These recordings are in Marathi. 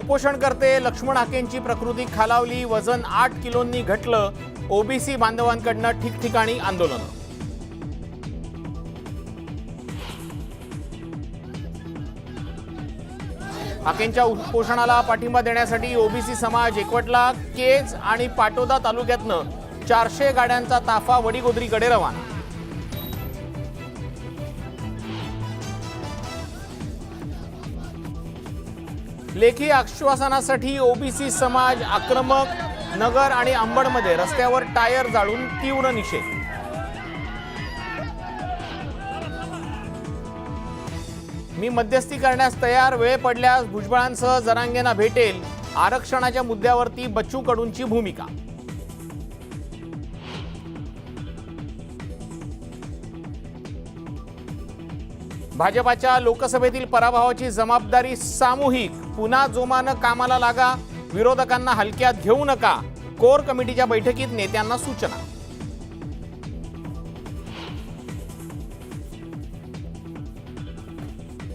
उपोषणकर्ते लक्ष्मण हाकेंची प्रकृती खालावली, वजन 8 किलोंनी घटलं. ओबीसी बांधवांकडनं ठिकठिकाणी आंदोलन. हाकेंच्या उपोषणाला पाठिंबा देण्यासाठी ओबीसी समाज एकवटला. केज आणि पाटोदा तालुक्यातनं 400 गाड्यांचा ताफा वडीगोद्रीकडे रवाना. लेखी आश्वासनासाठी ओबीसी समाज आक्रमक. नगर आणि अंबडमध्ये रस्त्यावर टायर जाळून तीव्र निषेध. मी मध्यस्थी करण्यास तयार, वेळ पडल्यास भुजबळांसह जरांगेंना भेटेल. आरक्षणाच्या मुद्द्यावरती बच्चू कडूंची भूमिका. भाजपाच्या लोकसभेतील पराभवाची जबाबदारी सामूहिक. पुन्हा जोमानं कामाला लागा, विरोधकांना हलक्यात घेऊ नका. कोर कमिटीच्या बैठकीत नेत्यांना सूचना.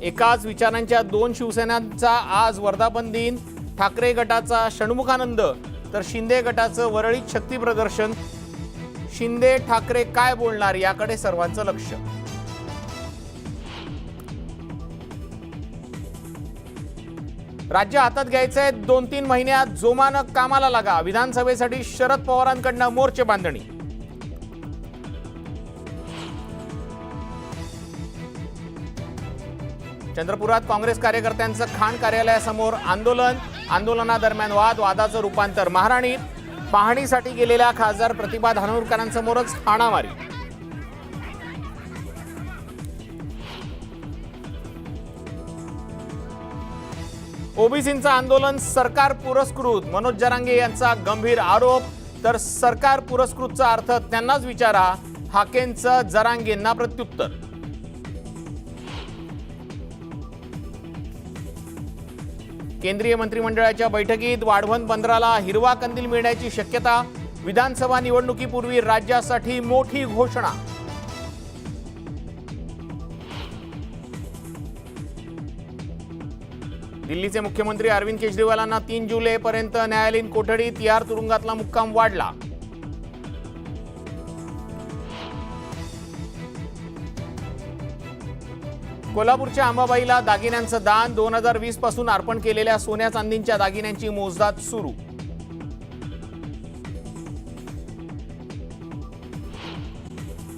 एकाच विचारांच्या 2 शिवसेनांचा आज वर्धापन दिन. ठाकरे गटाचा षण्मुखानंद तर शिंदे गटाचं वरळीत शक्ती प्रदर्शन. शिंदे ठाकरे काय बोलणार याकडे सर्वांचं लक्ष. राज्य हातात घ्यायचंय, 2-3 महिन्यात जोमानं कामाला लागा. विधानसभेसाठी शरद पवारांकडनं मोर्चे बांधणी. चंद्रपुरात काँग्रेस कार्यकर्त्यांचं खाण कार्यालयासमोर आंदोलन. आंदोलनादरम्यान वादाचं रूपांतर महाराणीत. पाहणीसाठी गेलेल्या खासदार प्रतिभा धानोरकरांसमोरच हाणामारी. ओबीसींचं आंदोलन सरकार पुरस्कृत. मनोज जरांगे यांचा गंभीर आरोप. तर सरकार पुरस्कृतचा अर्थ त्यांनाच विचारा. हाकेंचं जरांगेंना प्रत्युत्तर. केंद्रीय मंत्रिमंडळाच्या बैठकीत वाढवण 15ला हिरवा कंदील मिळण्याची शक्यता. विधानसभा निवडणुकीपूर्वी राज्यासाठी मोठी घोषणा. दिल्लीचे मुख्यमंत्री अरविंद केजरीवालांना 3 जुलैपर्यंत न्यायालयीन कोठडी. तिहार तुरुंगातला मुक्काम वाढला. कोल्हापूरच्या अंबाबाईला दागिन्यांचं दान. 2020 पासून अर्पण केलेल्या सोन्या चांदीच्या दागिन्यांची मोजदाद सुरू.